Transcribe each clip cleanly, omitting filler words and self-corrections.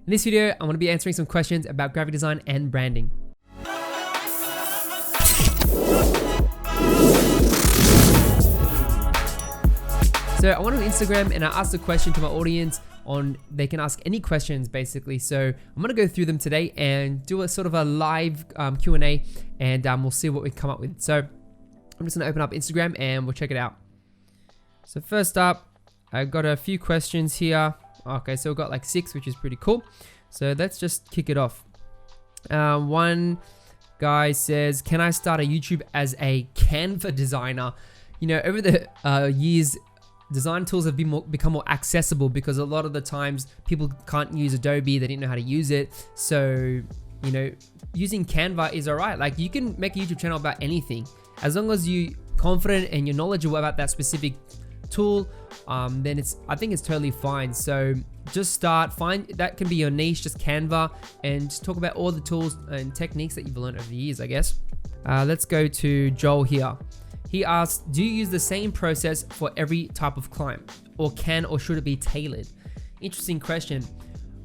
In this video, I'm going to be answering some questions about graphic design and branding. So I went on Instagram and I asked a question to my audience on, they can ask any questions basically. So I'm going to go through them today and do a sort of a live Q&A and we'll see what we come up with. So I'm just going to open up Instagram and we'll check it out. So first up, I got a few questions here. Okay, so we've got like 6, which is pretty cool. So let's just kick it off. One guy says, can I start a YouTube as a Canva designer? You know, over the years, design tools have become more accessible because a lot of the times people can't use Adobe, they didn't know how to use it. So, you know, using Canva is all right. Like you can make a YouTube channel about anything. As long as you're confident and you're knowledgeable about that specific tool, then I think it's totally fine. So just find that can be your niche, just Canva, and just talk about all the tools and techniques that you've learned over the years, I guess. Let's go to Joel here. He asked, do you use the same process for every type of client, or should it be tailored? Interesting question.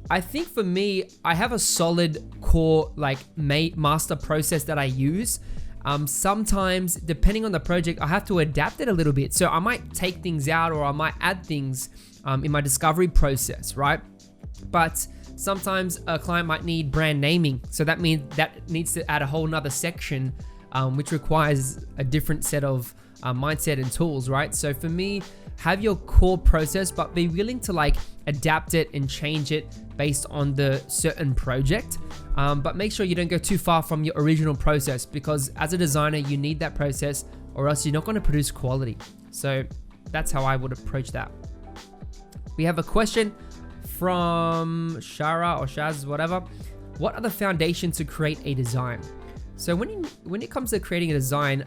I think for me, I have a solid core like master process that I use. Sometimes, depending on the project, I have to adapt it a little bit. So I might take things out or I might add things in my discovery process, right? But sometimes a client might need brand naming. So that means that needs to add a whole nother section, which requires a different set of mindset and tools, right? So for me, have your core process, but be willing to like adapt it and change it based on the certain project. But make sure you don't go too far from your original process, because as a designer, you need that process or else you're not going to produce quality. So that's how I would approach that. We have a question from Shara or Shaz, whatever. What are the foundations to create a design? So when it comes to creating a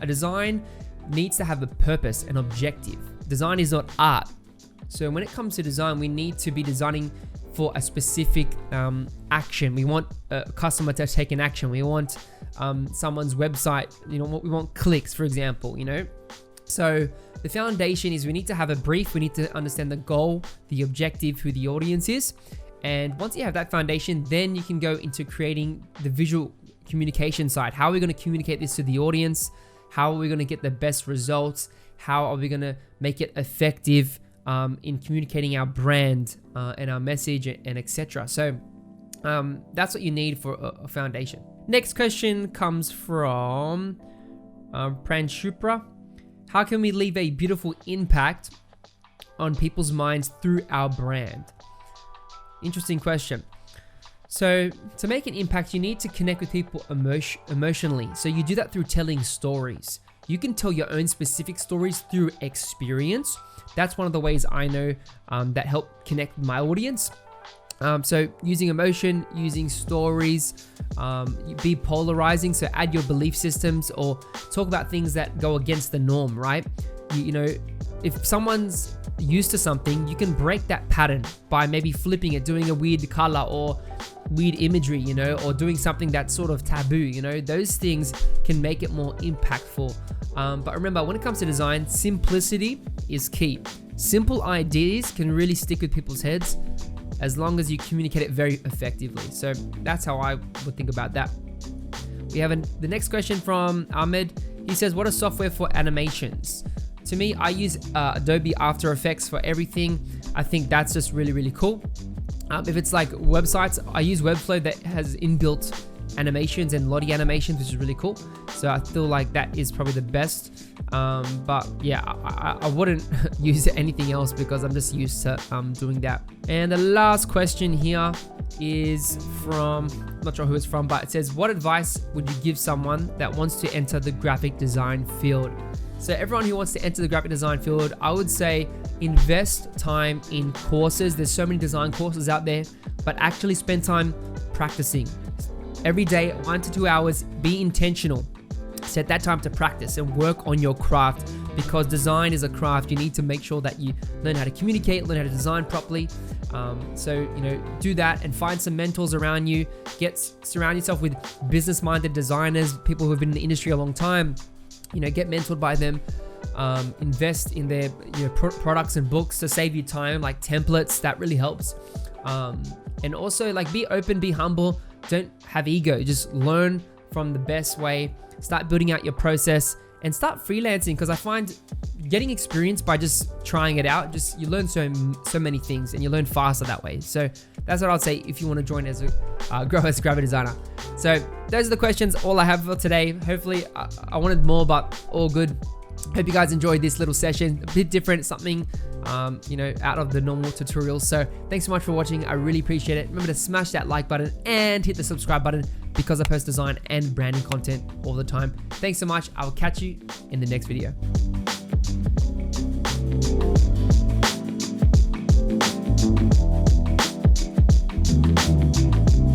design needs to have a purpose, an objective. Design is not art. So when it comes to design, we need to be designing for a specific action. We want a customer to take an action. We want someone's website, you know, we want clicks, for example, you know. So the foundation is we need to have a brief. We need to understand the goal, the objective, who the audience is. And once you have that foundation, then you can go into creating the visual communication side. How are we going to communicate this to the audience? How are we going to get the best results? How are we going to make it effective in communicating our brand and our message and etc. So that's what you need for a foundation. Next question comes from Pranshupra. How can we leave a beautiful impact on people's minds through our brand? Interesting question. So to make an impact, you need to connect with people emotionally. So you do that through telling stories. You can tell your own specific stories through experience. That's one of the ways I know that help connect with my audience. So using emotion, using stories, be polarizing. So add your belief systems or talk about things that go against the norm, right? You know, if someone's used to something, you can break that pattern by maybe flipping it, doing a weird color or weird imagery, you know, or doing something that's sort of taboo, you know. Those things can make it more impactful. But remember, when it comes to design, simplicity is key. Simple ideas can really stick with people's heads as long as you communicate it very effectively. So that's how I would think about that. We have the next question from Ahmed. He says, what is software for animations? To me, I use Adobe After Effects for everything. I think that's just really, really cool. If it's like websites, I use Webflow that has inbuilt animations and Lottie animations, which is really cool. So I feel like that is probably the best. But yeah, I wouldn't use anything else because I'm just used to doing that. And the last question here is from, not sure who it's from, but it says, what advice would you give someone that wants to enter the graphic design field? So everyone who wants to enter the graphic design field, I would say invest time in courses. There's so many design courses out there, but actually spend time practicing. Every day, 1 to 2 hours, be intentional. Set that time to practice and work on your craft, because design is a craft. You need to make sure that you learn how to communicate, learn how to design properly. So, you know, do that and find some mentors around you. Surround yourself with business-minded designers, people who have been in the industry a long time. You know, get mentored by them. Invest in their products and books to save you time, like templates. That really helps. And also like be open, be humble, don't have ego, just learn from the best way, start building out your process and start freelancing, because I find getting experience by just trying it out, just you learn so many things and you learn faster that way. So that's what I'd say if you want to join as a grow as a graphic designer. So those are the questions, all I have for today. Hopefully I wanted more, but all good. Hope you guys enjoyed this little session, a bit different, something out of the normal tutorials. So thanks so much for watching. I really appreciate it. Remember to smash that like button and hit the subscribe button, because I post design and branding content all the time. Thanks so much. I will catch you in the next video.